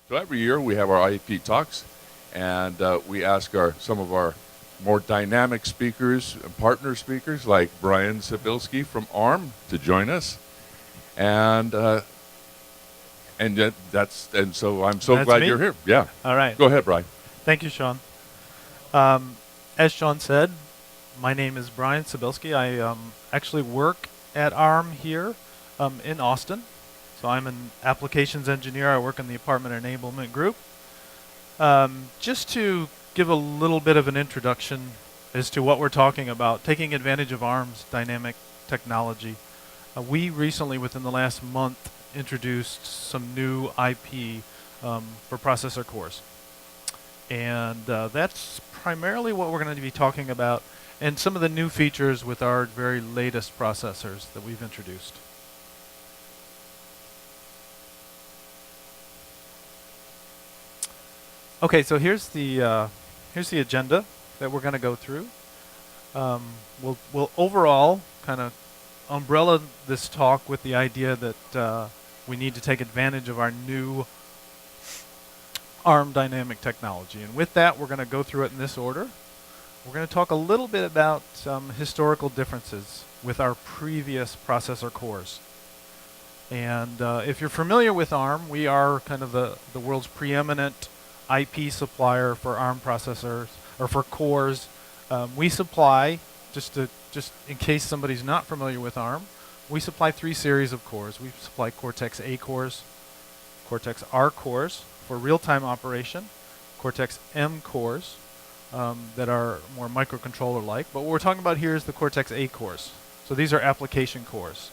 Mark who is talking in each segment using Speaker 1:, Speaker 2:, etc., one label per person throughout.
Speaker 1: So every year we have our IEP talks, and we ask some of our more dynamic speakers and partner speakers like Brian Sibilsky from ARM to join us. And so I'm so glad you're here. Yeah.
Speaker 2: All right.
Speaker 1: Go ahead, Brian.
Speaker 2: Thank you, Sean. As Sean said, my name is Brian Sibilsky. I actually work at ARM here in Austin. So I'm an applications engineer. I work in the Apartment Enablement Group. Just to give a little bit of an introduction as to what we're talking about, taking advantage of ARM's dynamic technology. We recently, within the last month, introduced some new IP for processor cores. And that's primarily what we're going to be talking about, and some of the new features with our very latest processors that we've introduced. Okay, so here's the agenda that we're going to go through. We'll overall kind of umbrella this talk with the idea that we need to take advantage of our new ARM dynamic technology. And with that, we're going to go through it in this order. We're going to talk a little bit about some historical differences with our previous processor cores. And if you're familiar with ARM, we are kind of the world's preeminent IP supplier for ARM processors, or for cores. We supply, just in case somebody's not familiar with ARM, we supply 3 series of cores. We supply Cortex-A cores, Cortex-R cores for real-time operation, Cortex-M cores that are more microcontroller-like. But what we're talking about here is the Cortex-A cores. So these are application cores.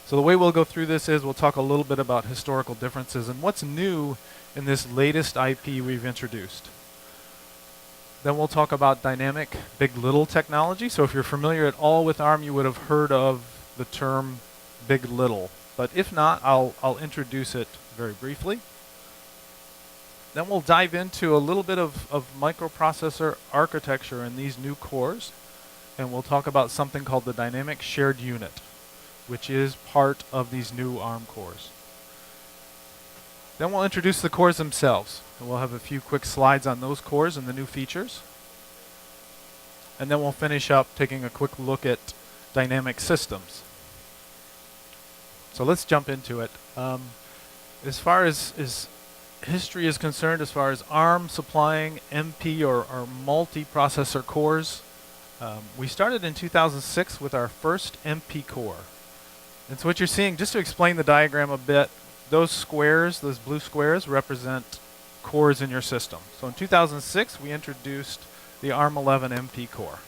Speaker 2: So the way we'll go through this is we'll talk a little bit about historical differences and what's new in this latest IP we've introduced. Then we'll talk about dynamic big-little technology. So if you're familiar at all with ARM, you would have heard of the term big-little. But if not, I'll introduce it very briefly. Then we'll dive into a little bit of microprocessor architecture in these new cores. And we'll talk about something called the dynamic shared unit, which is part of these new ARM cores. Then we'll introduce the cores themselves. And we'll have a few quick slides on those cores and the new features. And then we'll finish up taking a quick look at dynamic systems. So let's jump into it. As far as history is concerned, as far as ARM supplying MP or multi-processor cores, we started in 2006 with our first MP core. And so what you're seeing, just to explain the diagram a bit, those squares, those blue squares, represent cores in your system. So in 2006, we introduced the ARM11 MP core.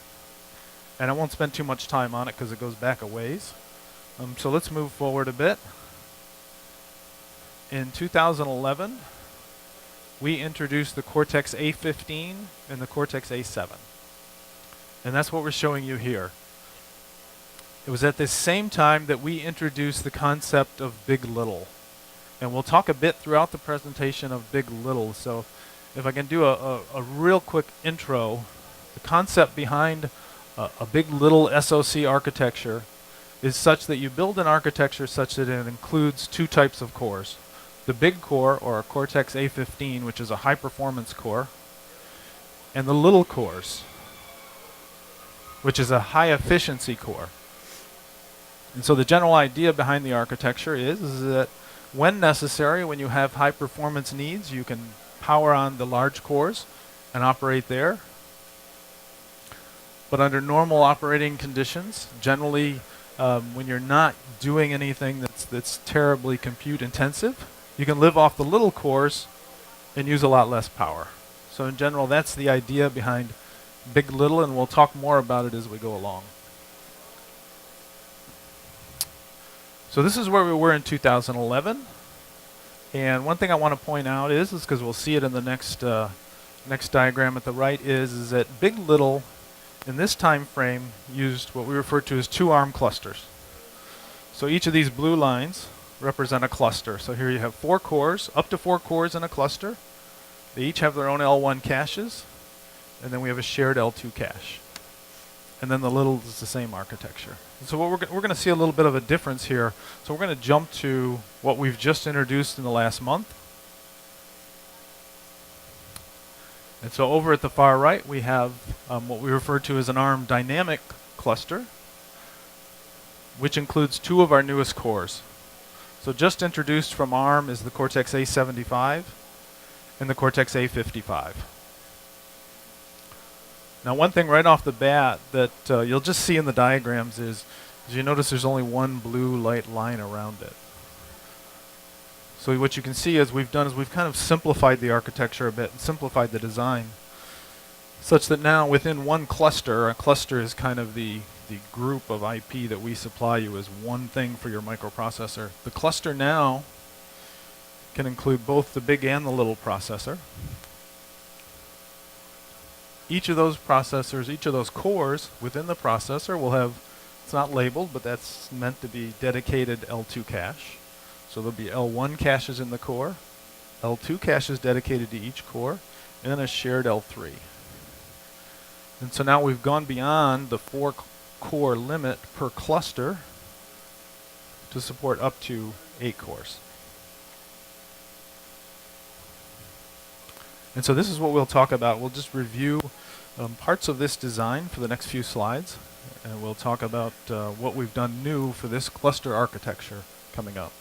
Speaker 2: And I won't spend too much time on it because it goes back a ways. So let's move forward a bit. In 2011, we introduced the Cortex-A15 and the Cortex-A7. And that's what we're showing you here. It was at the same time that we introduced the concept of big-little. And we'll talk a bit throughout the presentation of big-little. So if I can do a real quick intro, the concept behind a big-little SoC architecture is such that you build an architecture such that it includes 2 types of cores. The big core, or a Cortex-A15, which is a high-performance core, and the little cores, which is a high-efficiency core. And so the general idea behind the architecture is that when necessary, when you have high performance needs, you can power on the large cores and operate there. But under normal operating conditions, generally when you're not doing anything that's terribly compute intensive, you can live off the little cores and use a lot less power. So in general, that's the idea behind big-little, and we'll talk more about it as we go along. So this is where we were in 2011, and one thing I want to point out is because we'll see it in the next diagram at the right, is that big-little in this time frame used what we refer to as 2 ARM clusters. So each of these blue lines represent a cluster. So here you have 4 cores, up to 4 cores in a cluster. They each have their own L1 caches, and then we have a shared L2 cache. And then the little is the same architecture. So what we're going to see a little bit of a difference here. So we're going to jump to what we've just introduced in the last month. And so over at the far right, we have what we refer to as an ARM dynamic cluster, which includes two of our newest cores. So just introduced from ARM is the Cortex A75 and the Cortex A55. Now, one thing right off the bat that you'll just see in the diagrams is you notice there's only one blue light line around it. So what you can see is we've kind of simplified the architecture a bit and simplified the design such that now within one cluster, a cluster is kind of the group of IP that we supply you as one thing for your microprocessor. The cluster now can include both the big and the little processor. Each of those processors, each of those cores within the processor will have, it's not labeled, but that's meant to be dedicated L2 cache. So there'll be L1 caches in the core, L2 caches dedicated to each core, and then a shared L3. And so now we've gone beyond the 4-core limit per cluster to support up to 8 cores. And so this is what we'll talk about. We'll just review parts of this design for the next few slides, and we'll talk about what we've done new for this cluster architecture coming up.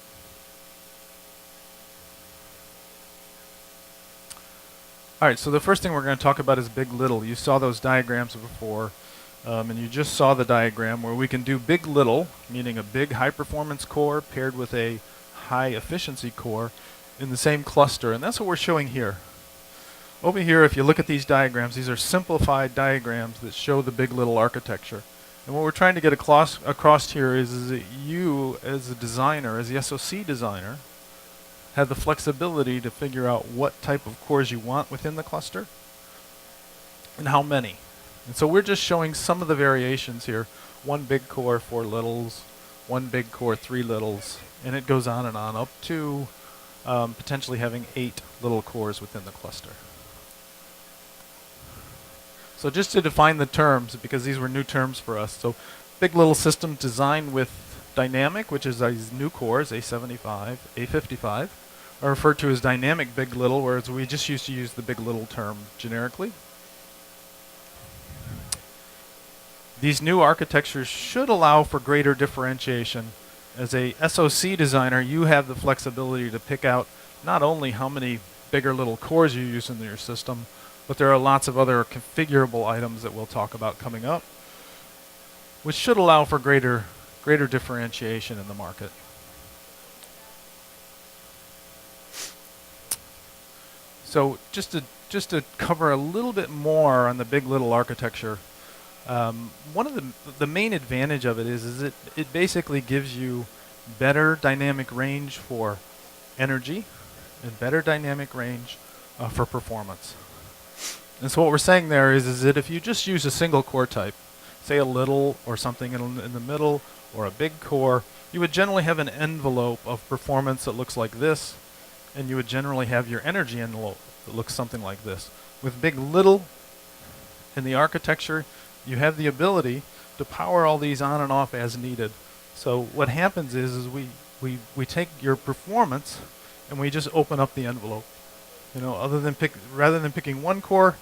Speaker 2: All right, so the first thing we're going to talk about is big little. You saw those diagrams before, and you just saw the diagram where we can do big little, meaning a big high performance core paired with a high efficiency core in the same cluster, and that's what we're showing here. Over here, if you look at these diagrams, these are simplified diagrams that show the big little architecture. And what we're trying to get across here is that you, as a designer, as the SoC designer, have the flexibility to figure out what type of cores you want within the cluster and how many. And so we're just showing some of the variations here. One big core, 4 littles, one big core, 3 littles, and it goes on and on up to potentially having 8 little cores within the cluster. So just to define the terms, because these were new terms for us. So big little systems designed with dynamic, which is these new cores, A75, A55, are referred to as dynamic big little, whereas we just used to use the big little term generically. These new architectures should allow for greater differentiation. As a SoC designer, you have the flexibility to pick out not only how many big or little cores you use in your system, but there are lots of other configurable items that we'll talk about coming up, which should allow for greater differentiation in the market. So just to cover a little bit more on the big little architecture, one of the main advantage of it is it basically gives you better dynamic range for energy and better dynamic range for performance. And so what we're saying there is that if you just use a single core type, say a little or something in the middle or a big core, you would generally have an envelope of performance that looks like this, and you would generally have your energy envelope that looks something like this. With big little in the architecture, you have the ability to power all these on and off as needed. So what happens is we take your performance and we just open up the envelope. You know, rather than picking one core,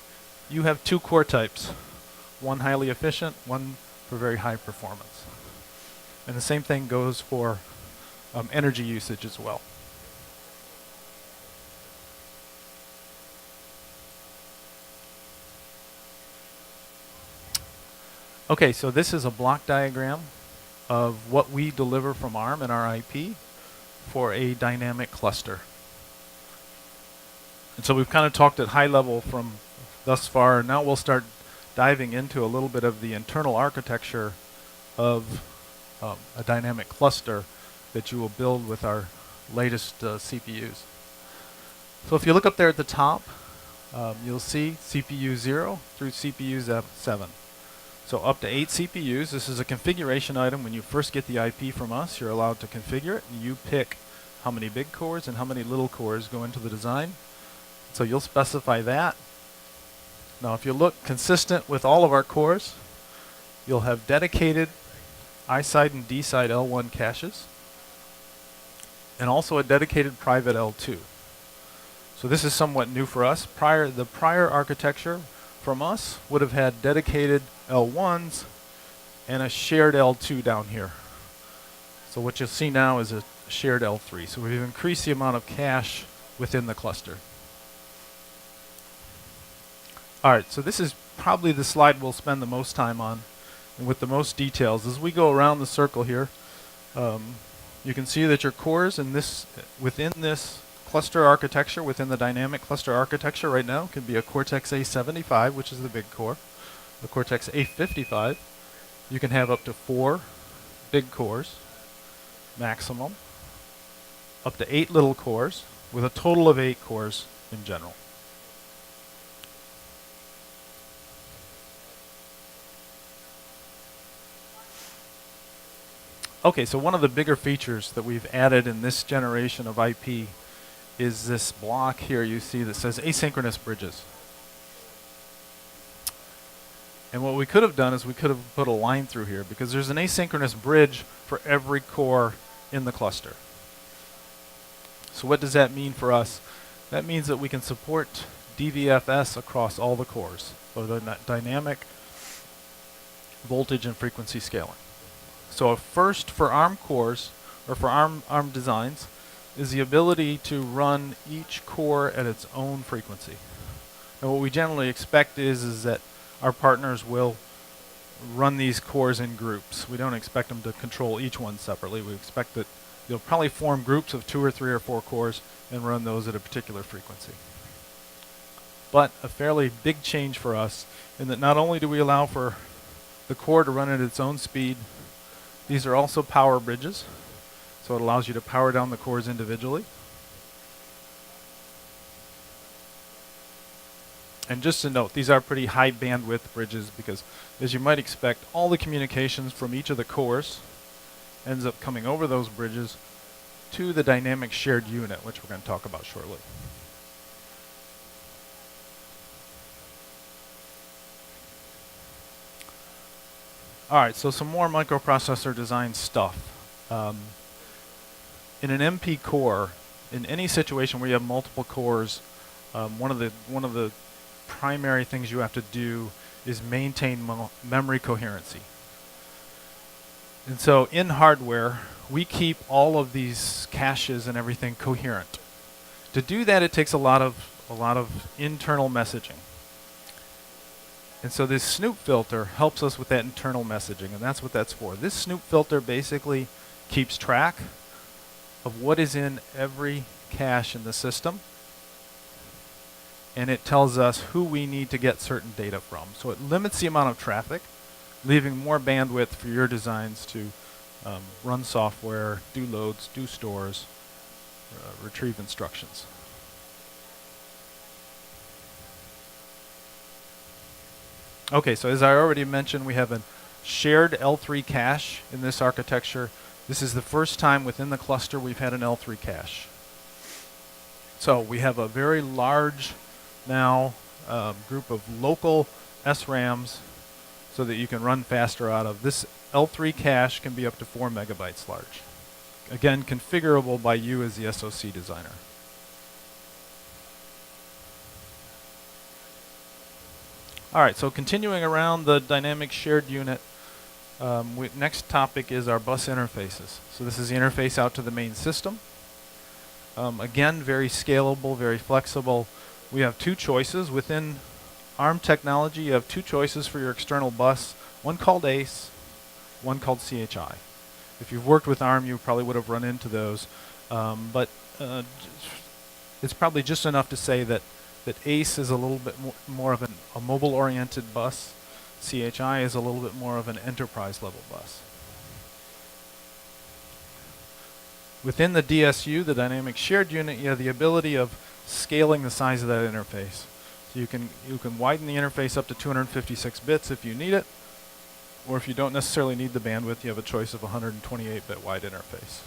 Speaker 2: you have 2 core types. One highly efficient, one for very high performance. And the same thing goes for energy usage as well. Okay, so this is a block diagram of what we deliver from ARM and our IP for a dynamic cluster. And so we've kind of talked at high level from thus far. Now we'll start diving into a little bit of the internal architecture of a dynamic cluster that you will build with our latest CPUs. So if you look up there at the top, you'll see CPU 0 through CPU 7. So up to 8 CPUs. This is a configuration item. When you first get the IP from us, you're allowed to configure it, and you pick how many big cores and how many little cores go into the design. So you'll specify that. Now if you look consistent with all of our cores, you'll have dedicated I-side and D-side L1 caches, and also a dedicated private L2. So this is somewhat new for us. The prior architecture from us would have had dedicated L1s and a shared L2 down here. So what you'll see now is a shared L3. So we've increased the amount of cache within the cluster. All right, so this is probably the slide we'll spend the most time on and with the most details. As we go around the circle here, you can see that your cores within this cluster architecture, within the dynamic cluster architecture right now, can be a Cortex A75, which is the big core, a Cortex A55. You can have up to 4 big cores, maximum, up to 8 little cores, with a total of 8 cores in general. Okay, so one of the bigger features that we've added in this generation of IP is this block here you see that says Asynchronous Bridges. And what we could have done is we could have put a line through here, because there's an asynchronous bridge for every core in the cluster. So what does that mean for us? That means that we can support DVFS across all the cores, so the dynamic voltage and frequency scaling. So a first for ARM cores, or for ARM designs, is the ability to run each core at its own frequency. And what we generally expect is that our partners will run these cores in groups. We don't expect them to control each one separately. We expect that they'll probably form groups of 2 or 3 or 4 cores and run those at a particular frequency. But a fairly big change for us in that not only do we allow for the core to run at its own speed, these are also power bridges. So it allows you to power down the cores individually. And just to note, these are pretty high bandwidth bridges because, as you might expect, all the communications from each of the cores ends up coming over those bridges to the dynamic shared unit, which we're going to talk about shortly. All right, so some more microprocessor design stuff. In an MP core, in any situation where you have multiple cores, one of the primary things you have to do is maintain memory coherency. And so in hardware, we keep all of these caches and everything coherent. To do that, it takes a lot of internal messaging. And so this snoop filter helps us with that internal messaging, and that's what that's for. This snoop filter basically keeps track of what is in every cache in the system, and it tells us who we need to get certain data from. So it limits the amount of traffic, leaving more bandwidth for your designs to run software, do loads, do stores, retrieve instructions. Okay, so as I already mentioned, we have a shared L3 cache in this architecture. This is the first time within the cluster we've had an L3 cache. So we have a very large now group of local SRAMs so that you can run faster out of. This L3 cache can be up to 4 megabytes large. Again, configurable by you as the SoC designer. All right, so continuing around the dynamic shared unit, next topic is our bus interfaces. So this is the interface out to the main system. Again, very scalable, very flexible. We have 2 choices. Within ARM technology, you have 2 choices for your external bus, one called ACE, one called CHI. If you've worked with ARM, you probably would have run into those. But it's probably just enough to say that ACE is a little bit more of a mobile-oriented bus. CHI is a little bit more of an enterprise-level bus. Within the DSU, the dynamic shared unit, you have the ability of scaling the size of that interface. So you can widen the interface up to 256 bits if you need it, or if you don't necessarily need the bandwidth, you have a choice of a 128-bit wide interface.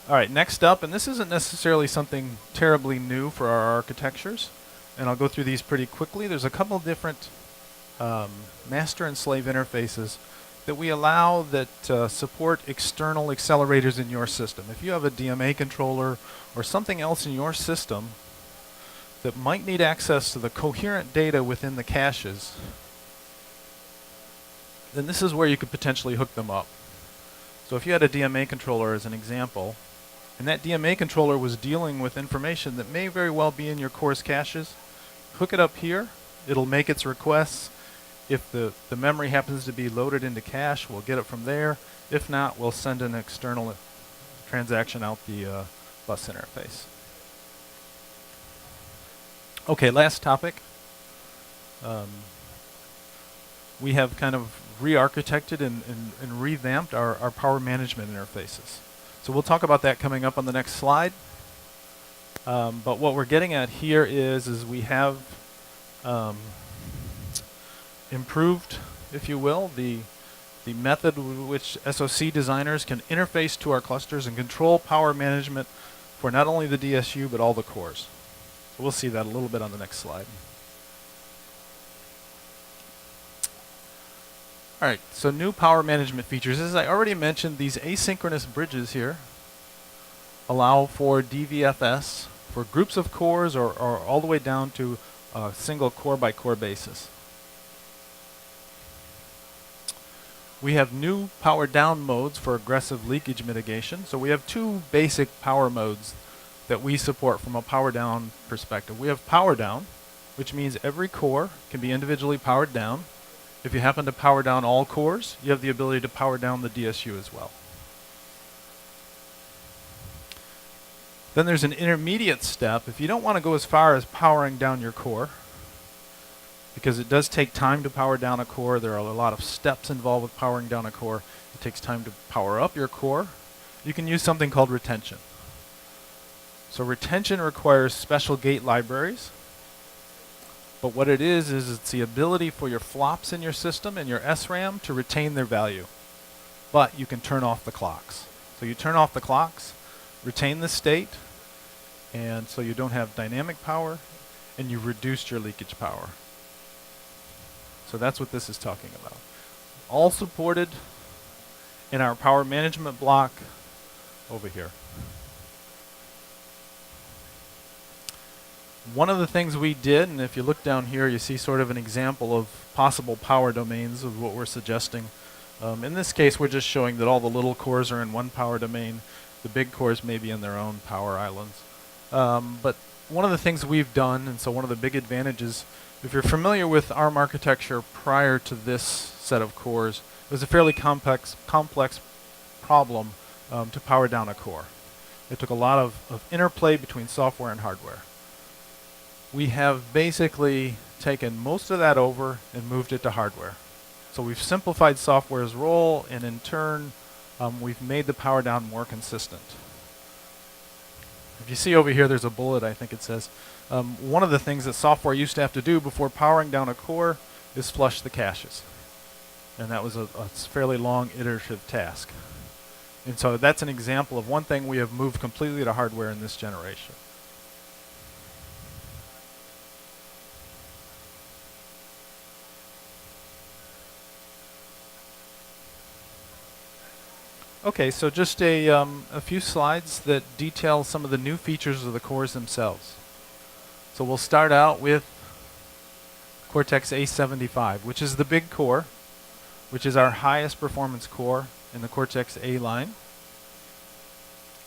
Speaker 2: All right, next up, and this isn't necessarily something terribly new for our architectures, and I'll go through these pretty quickly. There's a couple different master and slave interfaces that we allow that support external accelerators in your system. If you have a DMA controller or something else in your system that might need access to the coherent data within the caches, then this is where you could potentially hook them up. So if you had a DMA controller as an example, and that DMA controller was dealing with information that may very well be in your core's caches, hook it up here, it'll make its requests. If the memory happens to be loaded into cache, we'll get it from there. If not, we'll send an external transaction out the bus interface. Okay, last topic. We have kind of re-architected and revamped our power management interfaces. So we'll talk about that coming up on the next slide. But what we're getting at here is we have improved, if you will, the method with which SoC designers can interface to our clusters and control power management for not only the DSU but all the cores. So we'll see that a little bit on the next slide. All right, so new power management features. As I already mentioned, these asynchronous bridges here allow for DVFS for groups of cores or all the way down to a single core by core basis. We have new power down modes for aggressive leakage mitigation. So we have two basic power modes that we support from a power down perspective. We have power down, which means every core can be individually powered down. If you happen to power down all cores, you have the ability to power down the DSU as well. Then there's an intermediate step. If you don't want to go as far as powering down your core, because it does take time to power down a core, there are a lot of steps involved with powering down a core. It takes time to power up your core. You can use something called retention. So retention requires special gate libraries. But what it is it's the ability for your flops in your system and your SRAM to retain their value. But you can turn off the clocks. So you turn off the clocks, retain the state, and so you don't have dynamic power, and you reduced your leakage power. So that's what this is talking about. All supported in our power management block over here. One of the things we did, and if you look down here, you see sort of an example of possible power domains of what we're suggesting. In this case, we're just showing that all the little cores are in one power domain. The big cores may be in their own power islands. But one of the things we've done, and so one of the big advantages, if you're familiar with ARM architecture prior to this set of cores, it was a fairly complex problem to power down a core. It took a lot of interplay between software and hardware. We have basically taken most of that over and moved it to hardware. So we've simplified software's role, and in turn, we've made the power down more consistent. If you see over here, there's a bullet, I think it says. One of the things that software used to have to do before powering down a core is flush the caches. And that was a fairly long iterative task. And so that's an example of one thing we have moved completely to hardware in this generation. Okay, so just a few slides that detail some of the new features of the cores themselves. So we'll start out with Cortex A75, which is the big core, which is our highest performance core in the Cortex A line.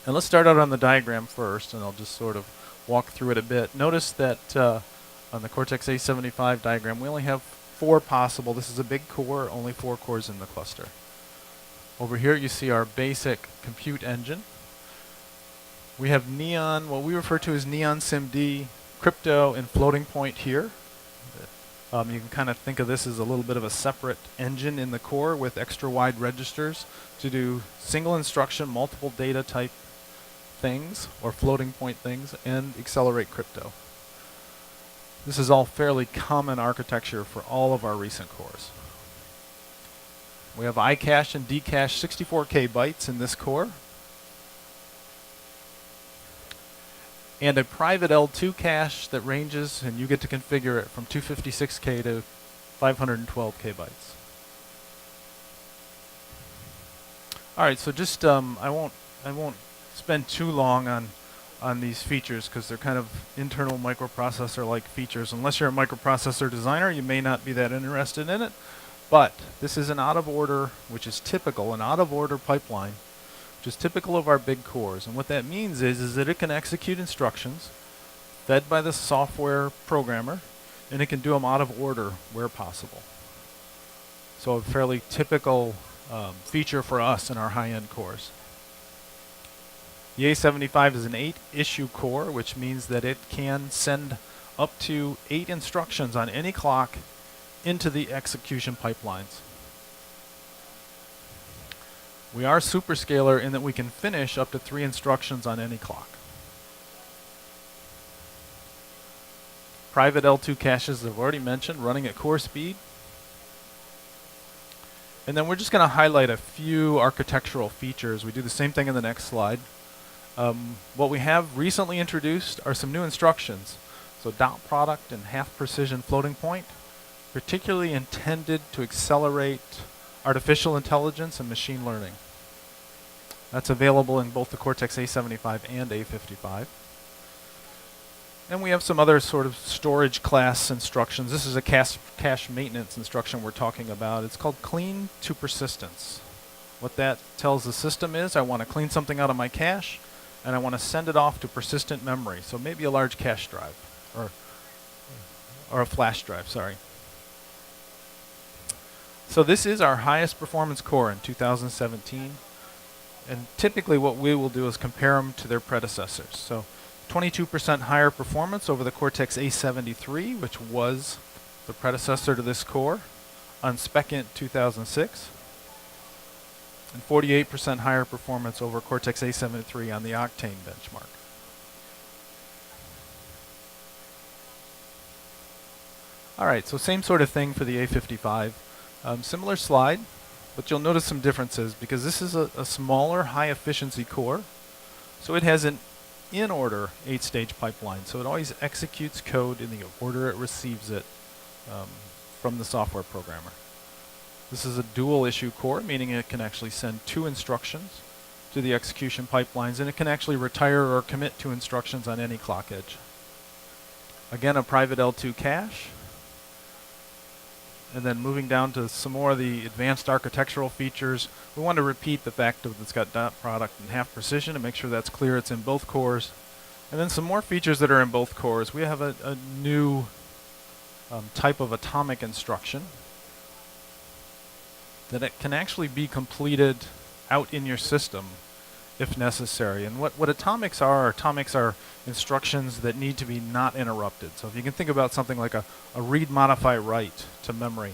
Speaker 2: And let's start out on the diagram first, and I'll just sort of walk through it a bit. Notice that on the Cortex A75 diagram, we only have 4 possible. This is a big core, only 4 cores in the cluster. Over here you see our basic compute engine. We have Neon, what we refer to as Neon SIMD, crypto, and floating point here. You can kind of think of this as a little bit of a separate engine in the core with extra wide registers to do single instruction, multiple data type things, or floating point things, and accelerate crypto. This is all fairly common architecture for all of our recent cores. We have iCache and Dcache 64K bytes in this core, and a private L2 cache that ranges, and you get to configure it from 256K to 512K bytes. All right, so just I won't spend too long on these features because they're kind of internal microprocessor-like features. Unless you're a microprocessor designer, you may not be that interested in it. But this is an out-of-order, which is typical, an out-of-order pipeline, which is typical of our big cores. And what that means is that it can execute instructions fed by the software programmer, and it can do them out of order where possible. So a fairly typical feature for us in our high-end cores. The A75 is an 8-issue core, which means that it can send up to 8 instructions on any clock into the execution pipelines. We are superscalar in that we can finish up to 3 instructions on any clock. Private L2 caches, I've already mentioned, running at core speed. And then we're just going to highlight a few architectural features. We do the same thing in the next slide. What we have recently introduced are some new instructions. So dot product and half precision floating point, particularly intended to accelerate artificial intelligence and machine learning. That's available in both the Cortex A75 and A55. And we have some other sort of storage class instructions. This is a cache maintenance instruction we're talking about. It's called clean to persistence. What that tells the system is I want to clean something out of my cache, and I want to send it off to persistent memory. So maybe a large cache drive, or a flash drive, sorry. So this is our highest performance core in 2017. And typically what we will do is compare them to their predecessors. So 22% higher performance over the Cortex A73, which was the predecessor to this core, on spec in 2006. And 48% higher performance over Cortex A73 on the Octane benchmark. All right, so same sort of thing for the A55. Similar slide, but you'll notice some differences because this is a smaller, high-efficiency core. So it has an in-order 8-stage pipeline. So it always executes code in the order it receives it from the software programmer. This is a dual-issue core, meaning it can actually send 2 instructions to the execution pipelines, and it can actually retire or commit 2 instructions on any clock edge. Again, a private L2 cache. And then moving down to some more of the advanced architectural features, we want to repeat the fact that it's got dot product and half precision to make sure that's clear it's in both cores. And then some more features that are in both cores. We have a new type of atomic instruction that it can actually be completed out in your system if necessary. And what atomics are instructions that need to be not interrupted. So if you can think about something like a read, modify, write to memory,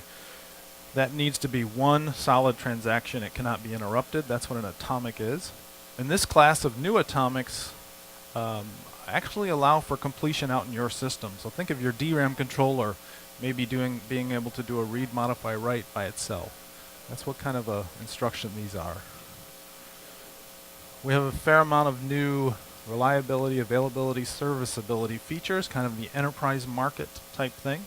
Speaker 2: that needs to be one solid transaction. It cannot be interrupted. That's what an atomic is. And this class of new atomics actually allow for completion out in your system. So think of your DRAM controller maybe being able to do a read, modify, write by itself. That's what kind of a instruction these are. We have a fair amount of new reliability, availability, serviceability features, kind of the enterprise market type thing.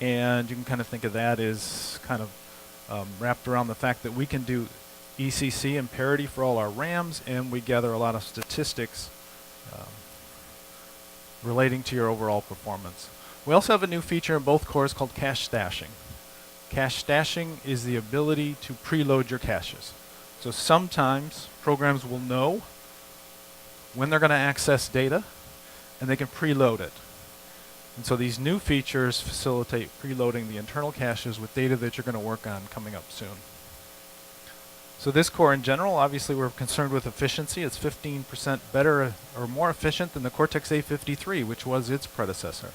Speaker 2: And you can kind of think of that as kind of wrapped around the fact that we can do ECC and parity for all our RAMs, and we gather a lot of statistics relating to your overall performance. We also have a new feature in both cores called cache stashing. Cache stashing is the ability to preload your caches. So sometimes programs will know when they're going to access data, and they can preload it. And so these new features facilitate preloading the internal caches with data that you're going to work on coming up soon. So this core in general, obviously we're concerned with efficiency. It's 15% better or more efficient than the Cortex A53, which was its predecessor.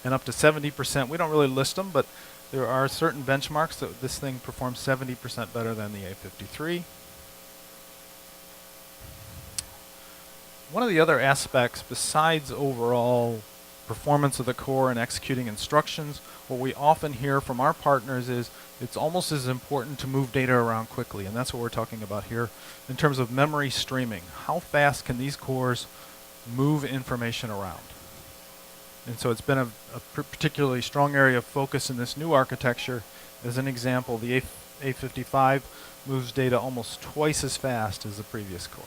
Speaker 2: And up to 70%, we don't really list them, but there are certain benchmarks that this thing performs 70% better than the A53. One of the other aspects besides overall performance of the core and executing instructions, what we often hear from our partners is it's almost as important to move data around quickly, and that's what we're talking about here in terms of memory streaming. How fast can these cores move information around? And so it's been a particularly strong area of focus in this new architecture. As an example, the A55 moves data almost twice as fast as the previous core.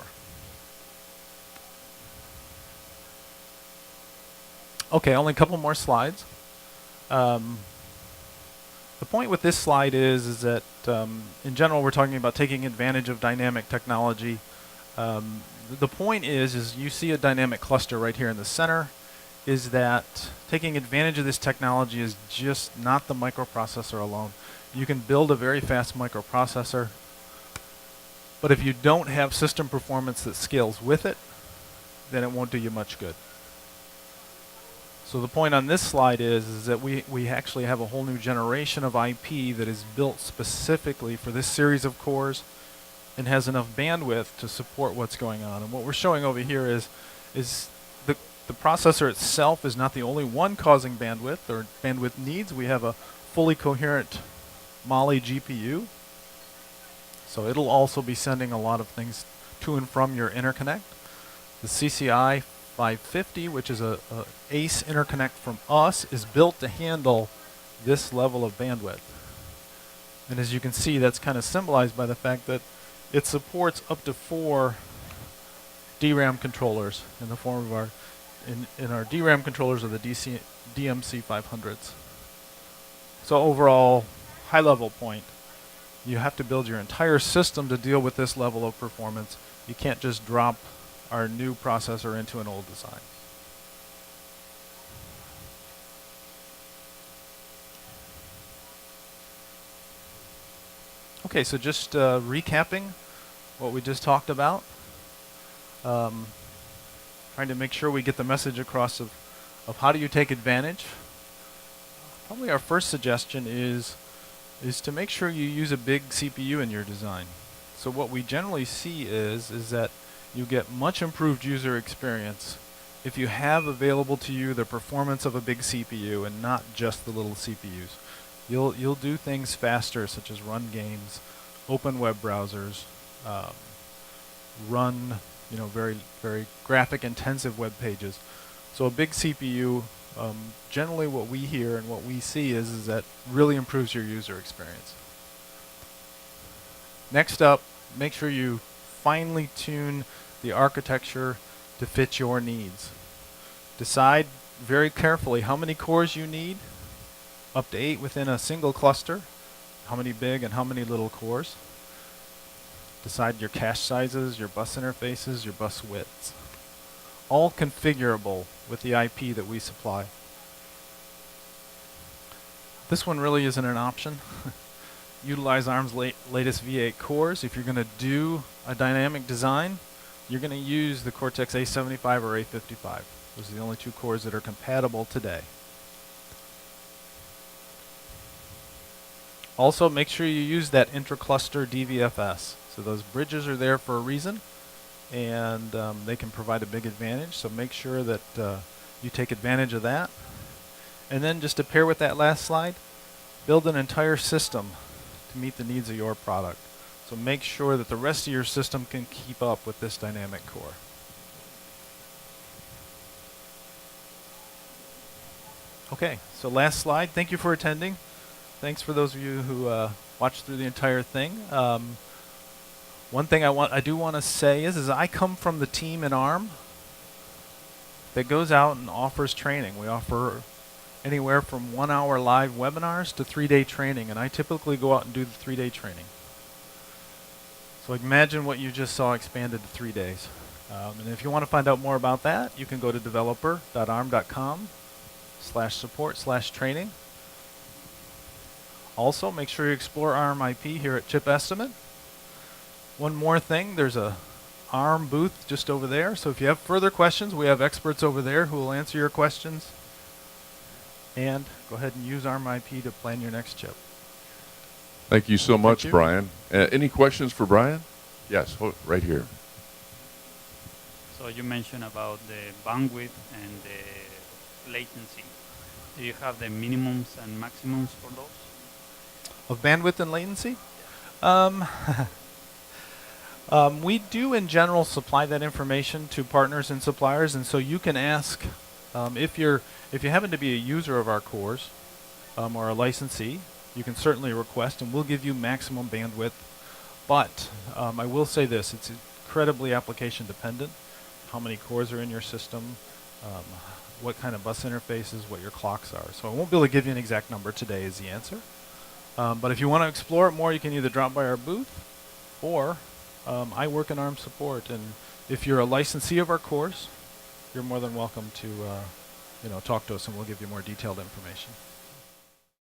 Speaker 2: Okay, only a couple more slides. The point with this slide is that in general we're talking about taking advantage of dynamic technology. The point is you see a dynamic cluster right here in the center, is that taking advantage of this technology is just not the microprocessor alone. You can build a very fast microprocessor, but if you don't have system performance that scales with it, then it won't do you much good. So the point on this slide is that we actually have a whole new generation of IP that is built specifically for this series of cores and has enough bandwidth to support what's going on. And what we're showing over here is the processor itself is not the only one causing bandwidth or bandwidth needs. We have a fully coherent Mali GPU. So it'll also be sending a lot of things to and from your interconnect. The CCI 550, which is a ACE interconnect from us, is built to handle this level of bandwidth. And as you can see, that's kind of symbolized by the fact that it supports up to 4 DRAM controllers in the form of our our DRAM controllers are the DMC 500s. So overall, high level point, you have to build your entire system to deal with this level of performance. You can't just drop our new processor into an old design. Okay, so just recapping what we just talked about. Trying to make sure we get the message across of how do you take advantage. Probably our first suggestion is to make sure you use a big CPU in your design. So what we generally see is that you get much improved user experience if you have available to you the performance of a big CPU and not just the little CPUs. You'll do things faster, such as run games, open web browsers, run very graphic intensive web pages. So a big CPU, generally what we hear and what we see is that really improves your user experience. Next up, make sure you finely tune the architecture to fit your needs. Decide very carefully how many cores you need, up to 8 within a single cluster, how many big and how many little cores. Decide your cache sizes, your bus interfaces, your bus widths. All configurable with the IP that we supply. This one really isn't an option. Utilize ARM's latest V8 cores. If you're going to do a dynamic design, you're going to use the Cortex A75 or A55. Those are the only 2 cores that are compatible today. Also, make sure you use that intra-cluster DVFS. So those bridges are there for a reason, and they can provide a big advantage. So make sure that you take advantage of that. And then just to pair with that last slide, build an entire system to meet the needs of your product. So make sure that the rest of your system can keep up with this dynamic core. Okay, so last slide. Thank you for attending. Thanks for those of you who watched through the entire thing. One thing I do want to say is I come from the team in ARM that goes out and offers training. We offer anywhere from 1-hour live webinars to 3-day training, and I typically go out and do the 3-day training. So imagine what you just saw expanded to 3 days. And if you want to find out more about that, you can go to developer.arm.com/support/training. Also, make sure you explore ARM IP here at ChipEstimate. One more thing, there's a ARM booth just over there. So if you have further questions, we have experts over there who will answer your questions. And go ahead and use ARM IP to plan your next chip.
Speaker 1: Thank you so much, Brian. Any questions for Brian? Yes, right here.
Speaker 3: So you mentioned about the bandwidth and the latency. Do you have the minimums and maximums for those?
Speaker 2: Of bandwidth and latency? We do in general supply that information to partners and suppliers, and so you can ask if you happen to be a user of our cores or a licensee, you can certainly request, and we'll give you maximum bandwidth. But I will say this, it's incredibly application dependent, how many cores are in your system, what kind of bus interfaces, what your clocks are. So I won't be able to give you an exact number today is the answer. But if you want to explore it more, you can either drop by our booth, or I work in ARM support, and if you're a licensee of our cores, you're more than welcome to talk to us, and we'll give you more detailed information.